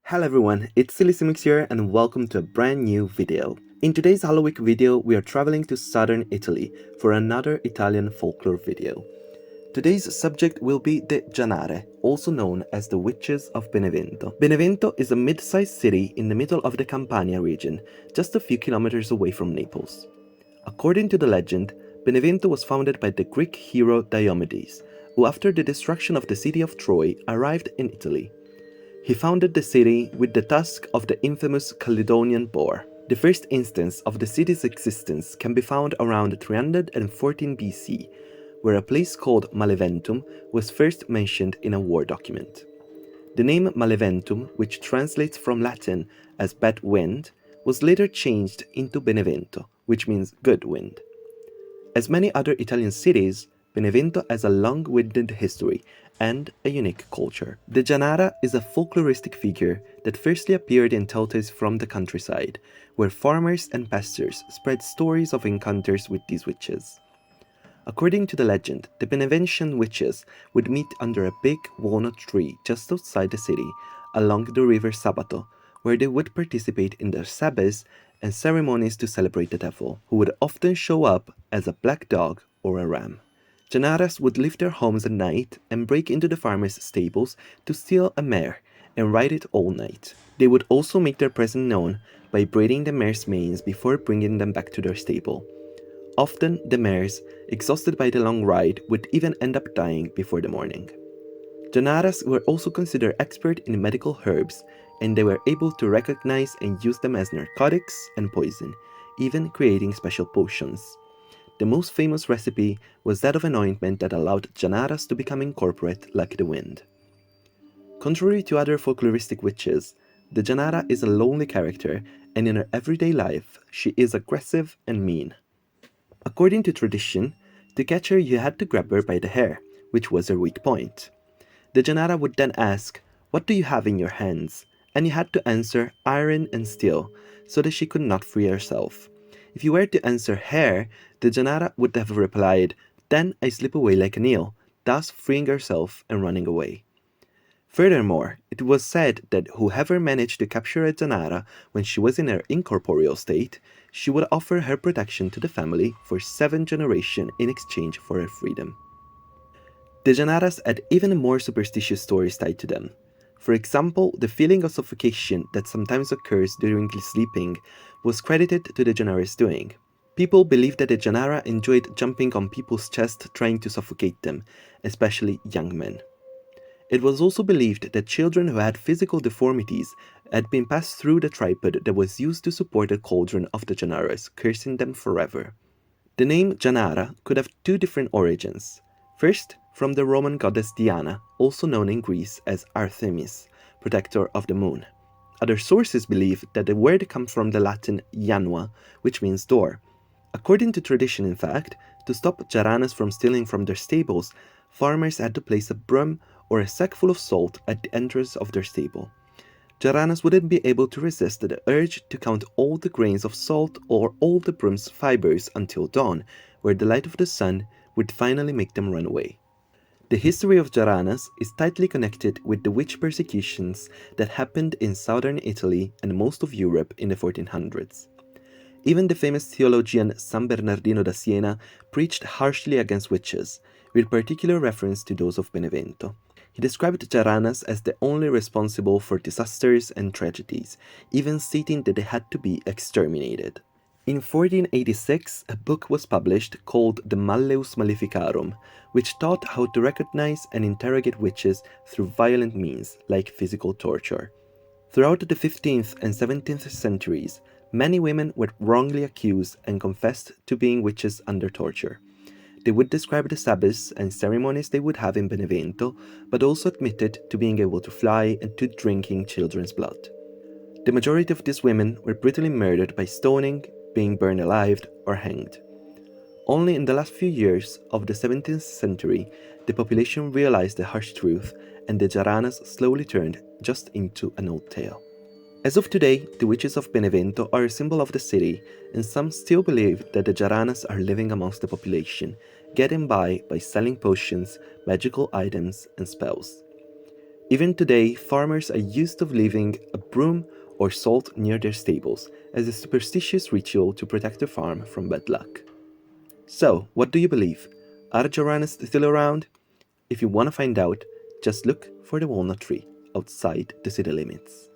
Hello everyone, it's Silly here and welcome to a brand new video. In today's Halloweek video, we are traveling to southern Italy for another Italian folklore video. Today's subject will be the JANARA, also known as the Witches of Benevento. Benevento is a mid-sized city in the middle of the Campania region, just a few kilometers away from Naples. According to the legend, Benevento was founded by the Greek hero Diomedes, who after the destruction of the city of Troy arrived in Italy. He founded the city with the tusk of the infamous Caledonian boar. The first instance of the city's existence can be found around 314 BC, where a place called Maleventum was first mentioned in a war document. The name Maleventum, which translates from Latin as bad wind, was later changed into Benevento, which means good wind. As many other Italian cities, Benevento has a long-winded history and a unique culture. The Janara is a folkloristic figure that firstly appeared in tales from the countryside, where farmers and pastors spread stories of encounters with these witches. According to the legend, the Beneventian witches would meet under a big walnut tree just outside the city, along the river Sabato, where they would participate in their sabbaths and ceremonies to celebrate the devil, who would often show up as a black dog or a ram. Janaras would leave their homes at night and break into the farmers' stables to steal a mare and ride it all night. They would also make their presence known by braiding the mare's manes before bringing them back to their stable. Often, the mares, exhausted by the long ride, would even end up dying before the morning. Janaras were also considered expert in medical herbs, and they were able to recognize and use them as narcotics and poison, even creating special potions. The most famous recipe was that of an ointment that allowed Janaras to become incorporate like the wind. Contrary to other folkloristic witches, the Janara is a lonely character, and in her everyday life, she is aggressive and mean. According to tradition, to catch her you had to grab her by the hair, which was her weak point. The Janara would then ask, "What do you have in your hands?" and you had to answer iron and steel, so that she could not free herself. If you were to answer hair, the Janara would have replied, "Then I slip away like an eel," thus freeing herself and running away. Furthermore, it was said that whoever managed to capture a Janara when she was in her incorporeal state, she would offer her protection to the family for 7 generations in exchange for her freedom. The Janaras had even more superstitious stories tied to them. For example, the feeling of suffocation that sometimes occurs during sleeping was credited to the Janara's doing. People believed that the Janara enjoyed jumping on people's chests trying to suffocate them, especially young men. It was also believed that children who had physical deformities had been passed through the tripod that was used to support the cauldron of the Janaras, cursing them forever. The name Janara could have 2 different origins. First, from the Roman goddess Diana, also known in Greece as Artemis, protector of the moon. Other sources believe that the word comes from the Latin janua, which means door. According to tradition, in fact, to stop Jaranas from stealing from their stables, farmers had to place a broom or a sack full of salt at the entrance of their stable. Jaranas wouldn't be able to resist the urge to count all the grains of salt or all the broom's fibers until dawn, where the light of the sun would finally make them run away. The history of Jaranas is tightly connected with the witch persecutions that happened in southern Italy and most of Europe in the 1400s. Even the famous theologian San Bernardino da Siena preached harshly against witches, with particular reference to those of Benevento. He described Jaranas as the only responsible for disasters and tragedies, even stating that they had to be exterminated. In 1486, a book was published called the Malleus Maleficarum, which taught how to recognize and interrogate witches through violent means, like physical torture. Throughout the 15th and 17th centuries, many women were wrongly accused and confessed to being witches under torture. They would describe the sabbaths and ceremonies they would have in Benevento, but also admitted to being able to fly and to drinking children's blood. The majority of these women were brutally murdered by stoning, being burned alive, or hanged. Only in the last few years of the 17th century, the population realized the harsh truth, and the Jaranas slowly turned just into an old tale. As of today, the witches of Benevento are a symbol of the city, and some still believe that the Jaranas are living amongst the population, getting by selling potions, magical items, and spells. Even today, farmers are used to leaving a broom or salt near their stables as a superstitious ritual to protect the farm from bad luck. So, what do you believe? Are Jaranas still around? If you want to find out, just look for the walnut tree outside the city limits.